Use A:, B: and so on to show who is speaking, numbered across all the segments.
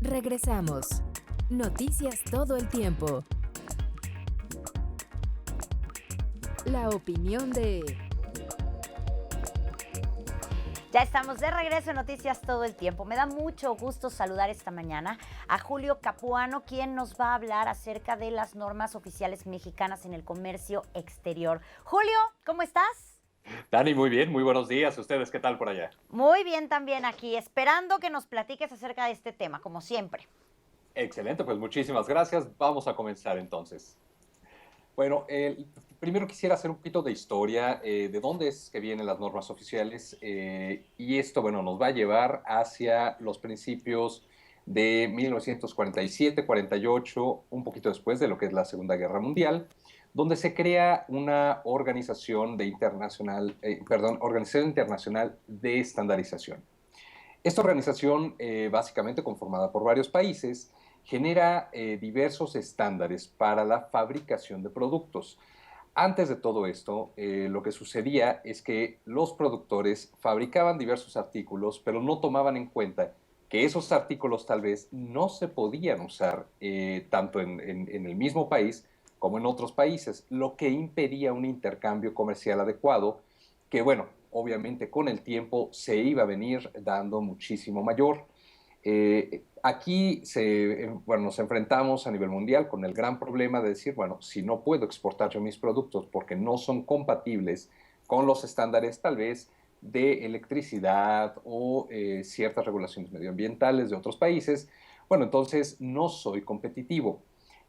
A: Regresamos. Noticias todo el tiempo. La opinión de...
B: Ya estamos de regreso en Noticias todo el tiempo. Me da mucho gusto saludar esta mañana a Julio Capuano, quien nos va a hablar acerca de las normas oficiales mexicanas en el comercio exterior. Julio, ¿cómo estás?
C: Dani, muy bien, muy buenos días. ¿Ustedes qué tal por allá?
B: Muy bien también aquí, esperando que nos platiques acerca de este tema, como siempre.
C: Excelente, pues muchísimas gracias. Vamos a comenzar entonces. Bueno, primero quisiera hacer un poquito de historia, de dónde es que vienen las normas oficiales, y esto, bueno, nos va a llevar hacia los principios de 1947-48, un poquito después de lo que es la Segunda Guerra Mundial, donde se crea una Organización Internacional de Estandarización. Esta organización, básicamente conformada por varios países, genera diversos estándares para la fabricación de productos. Antes de todo esto, lo que sucedía es que los productores fabricaban diversos artículos, pero no tomaban en cuenta que esos artículos tal vez no se podían usar tanto en el mismo país como en otros países, lo que impedía un intercambio comercial adecuado, que bueno, obviamente con el tiempo se iba a venir dando muchísimo mayor. Bueno, nos enfrentamos a nivel mundial con el gran problema de decir, bueno, si no puedo exportar yo mis productos porque no son compatibles con los estándares tal vez de electricidad o ciertas regulaciones medioambientales de otros países, bueno, entonces no soy competitivo.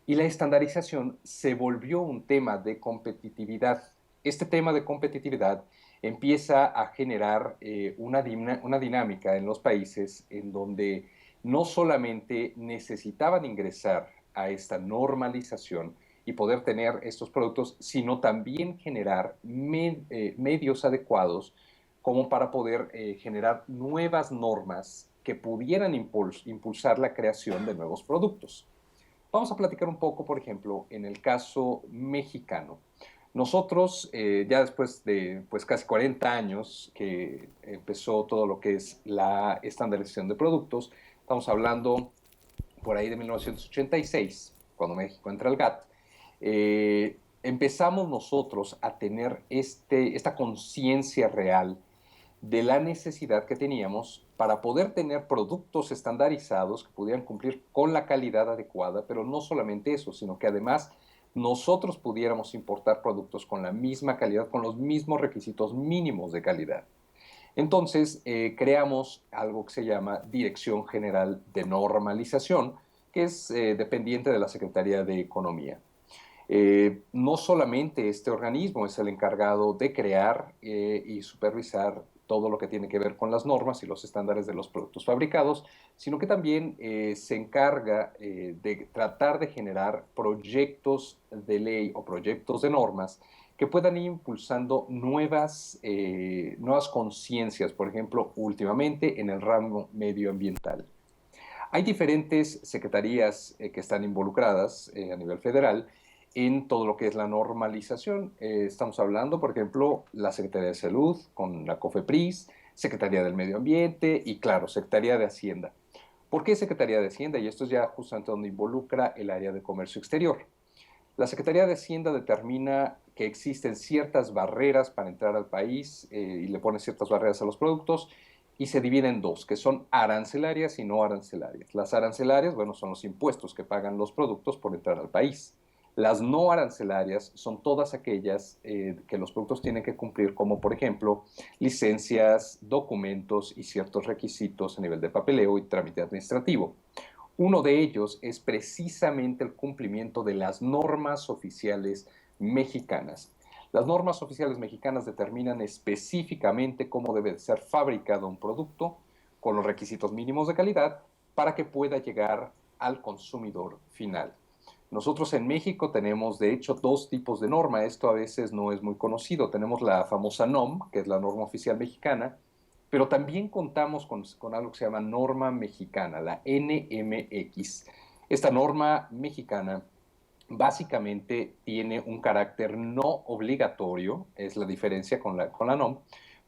C: Y la estandarización se volvió un tema de competitividad. Este tema de competitividad empieza a generar una dinámica en los países en donde no solamente necesitaban ingresar a esta normalización y poder tener estos productos, sino también generar medios adecuados como para poder generar nuevas normas que pudieran impulsar la creación de nuevos productos. Vamos a platicar un poco, por ejemplo, en el caso mexicano. Nosotros, ya después de pues, casi 40 años que empezó todo lo que es la estandarización de productos, estamos hablando por ahí de 1986, cuando México entra al GATT, empezamos nosotros a tener esta conciencia real de la necesidad que teníamos para poder tener productos estandarizados que pudieran cumplir con la calidad adecuada, pero no solamente eso, sino que además nosotros pudiéramos importar productos con la misma calidad, con los mismos requisitos mínimos de calidad. Entonces, creamos algo que se llama Dirección General de Normalización, que es dependiente de la Secretaría de Economía. No solamente este organismo es el encargado de crear y supervisar todo lo que tiene que ver con las normas y los estándares de los productos fabricados, sino que también se encarga de tratar de generar proyectos de ley o proyectos de normas que puedan ir impulsando nuevas conciencias, por ejemplo, últimamente en el ramo medioambiental. Hay diferentes secretarías que están involucradas a nivel federal en todo lo que es la normalización. Estamos hablando, por ejemplo, la Secretaría de Salud con la COFEPRIS, Secretaría del Medio Ambiente y, claro, Secretaría de Hacienda. ¿Por qué Secretaría de Hacienda? Y esto es ya justamente donde involucra el área de comercio exterior. La Secretaría de Hacienda determina que existen ciertas barreras para entrar al país y le pone ciertas barreras a los productos y se divide en dos, que son arancelarias y no arancelarias. Las arancelarias, bueno, son los impuestos que pagan los productos por entrar al país. Las no arancelarias son todas aquellas que los productos tienen que cumplir, como por ejemplo licencias, documentos y ciertos requisitos a nivel de papeleo y trámite administrativo. Uno de ellos es precisamente el cumplimiento de las normas oficiales mexicanas. Las normas oficiales mexicanas determinan específicamente cómo debe ser fabricado un producto con los requisitos mínimos de calidad para que pueda llegar al consumidor final. Nosotros en México tenemos, de hecho, dos tipos de norma. Esto a veces no es muy conocido. Tenemos la famosa NOM, que es la norma oficial mexicana, pero también contamos con algo que se llama norma mexicana, la NMX. Esta norma mexicana básicamente tiene un carácter no obligatorio, es la diferencia con la NOM,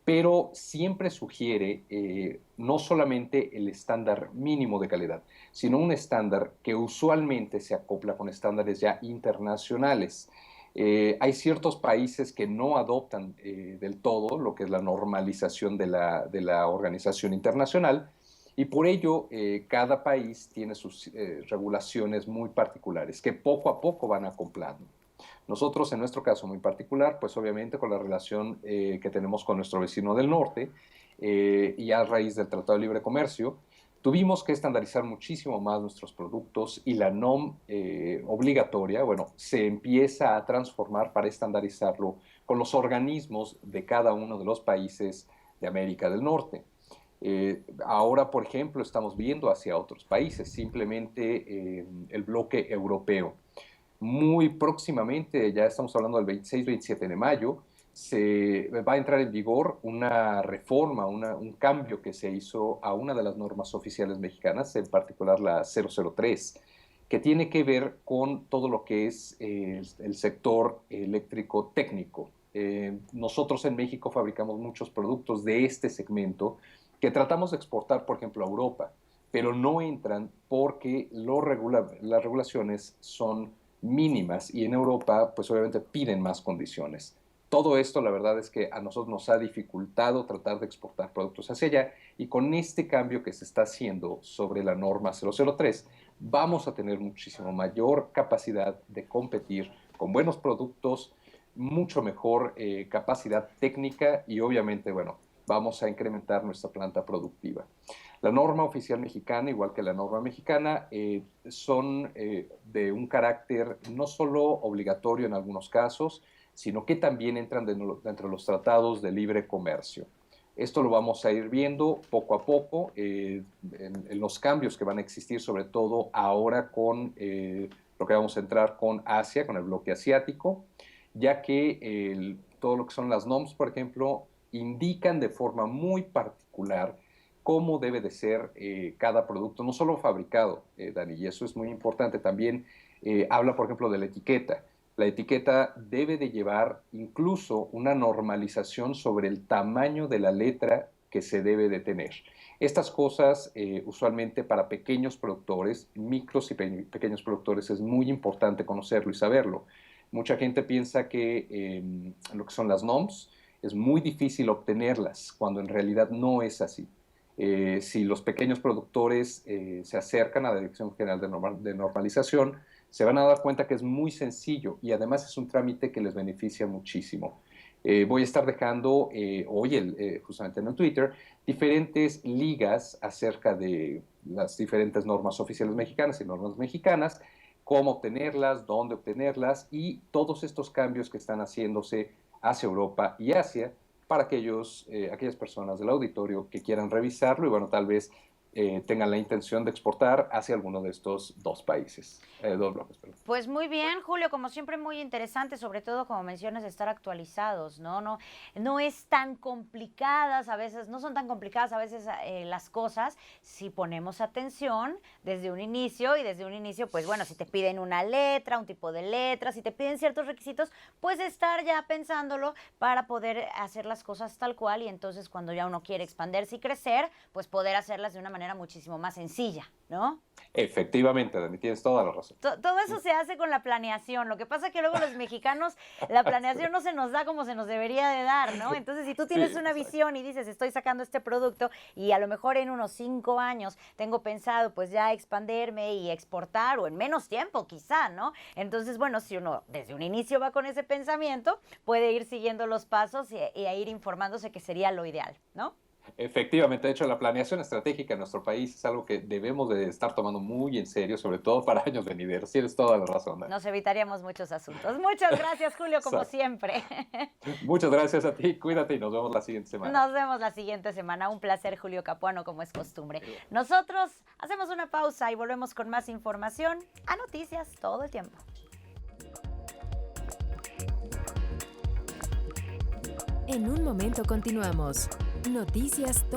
C: pero siempre sugiere no solamente el estándar mínimo de calidad, sino un estándar que usualmente se acopla con estándares ya internacionales. Hay ciertos países que no adoptan del todo lo que es la normalización de la organización internacional, y por ello cada país tiene sus regulaciones muy particulares que poco a poco van acoplando. Nosotros, en nuestro caso muy particular, pues obviamente con la relación que tenemos con nuestro vecino del norte y a raíz del Tratado de Libre Comercio, tuvimos que estandarizar muchísimo más nuestros productos, y la NOM obligatoria, bueno, se empieza a transformar para estandarizarlo con los organismos de cada uno de los países de América del Norte. Ahora, por ejemplo, estamos viendo hacia otros países, simplemente el bloque europeo. Muy próximamente, ya estamos hablando del 26-27 de mayo, se va a entrar en vigor una reforma, un cambio que se hizo a una de las normas oficiales mexicanas, en particular la 003, que tiene que ver con todo lo que es el sector eléctrico técnico. Nosotros en México fabricamos muchos productos de este segmento que tratamos de exportar, por ejemplo, a Europa, pero no entran porque las regulaciones son mínimas, y en Europa pues obviamente piden más condiciones. Todo esto, la verdad es que a nosotros nos ha dificultado tratar de exportar productos hacia allá, y con este cambio que se está haciendo sobre la norma 003 vamos a tener muchísimo mayor capacidad de competir con buenos productos, mucho mejor capacidad técnica, y obviamente, bueno, vamos a incrementar nuestra planta productiva. La norma oficial mexicana, igual que la norma mexicana, son de un carácter no solo obligatorio en algunos casos, sino que también entran dentro de los tratados de libre comercio. Esto lo vamos a ir viendo poco a poco en los cambios que van a existir, sobre todo ahora con lo que vamos a entrar con Asia, con el bloque asiático, ya que todo lo que son las NOMs, por ejemplo, indican de forma muy particular cómo debe de ser cada producto, no solo fabricado, Dani, y eso es muy importante. También habla, por ejemplo, de la etiqueta. La etiqueta debe de llevar incluso una normalización sobre el tamaño de la letra que se debe de tener. Estas cosas, usualmente para pequeños productores, micros y pequeños productores, es muy importante conocerlo y saberlo. Mucha gente piensa que lo que son las NOMs es muy difícil obtenerlas, cuando en realidad no es así. Si los pequeños productores se acercan a la Dirección General de Normalización, se van a dar cuenta que es muy sencillo, y además es un trámite que les beneficia muchísimo. Voy a estar dejando hoy, justamente en el Twitter, diferentes ligas acerca de las diferentes normas oficiales mexicanas y normas mexicanas, cómo obtenerlas, dónde obtenerlas, y todos estos cambios que están haciéndose hacia Europa y Asia, para aquellas personas del auditorio que quieran revisarlo y, bueno, tal vez tengan la intención de exportar hacia alguno de estos dos bloques. Perdón.
B: Pues muy bien, Julio, como siempre muy interesante, sobre todo como mencionas, estar actualizados, ¿no? No es tan complicadas a veces, no son tan complicadas a veces las cosas si ponemos atención desde un inicio, y desde un inicio, pues bueno, si te piden una letra, un tipo de letra, si te piden ciertos requisitos, pues estar ya pensándolo para poder hacer las cosas tal cual, y entonces cuando ya uno quiere expandirse y crecer, pues poder hacerlas de una manera muchísimo más sencilla, ¿no?
C: Efectivamente, Dani, tienes toda la razón.
B: Todo eso se hace con la planeación. Lo que pasa es que luego los mexicanos, la planeación no se nos da como se nos debería de dar, ¿no? Entonces, si tú tienes una visión y dices, estoy sacando este producto y a lo mejor en unos 5 años tengo pensado pues ya expandirme y exportar, o en menos tiempo quizá, ¿no? Entonces, bueno, si uno desde un inicio va con ese pensamiento, puede ir siguiendo los pasos y ir informándose, que sería lo ideal, ¿no?
C: Efectivamente, de hecho, la planeación estratégica en nuestro país es algo que debemos de estar tomando muy en serio, sobre todo para años venideros. Tienes toda la razón, Dani.
B: Nos evitaríamos muchos asuntos. Muchas gracias, Julio, como siempre.
C: Muchas gracias a ti, cuídate y nos vemos la siguiente semana.
B: Nos vemos la siguiente semana. Un placer, Julio Capuano, como es costumbre. Nosotros hacemos una pausa y volvemos con más información a Noticias Todo el Tiempo.
A: En un momento continuamos. Noticias Todo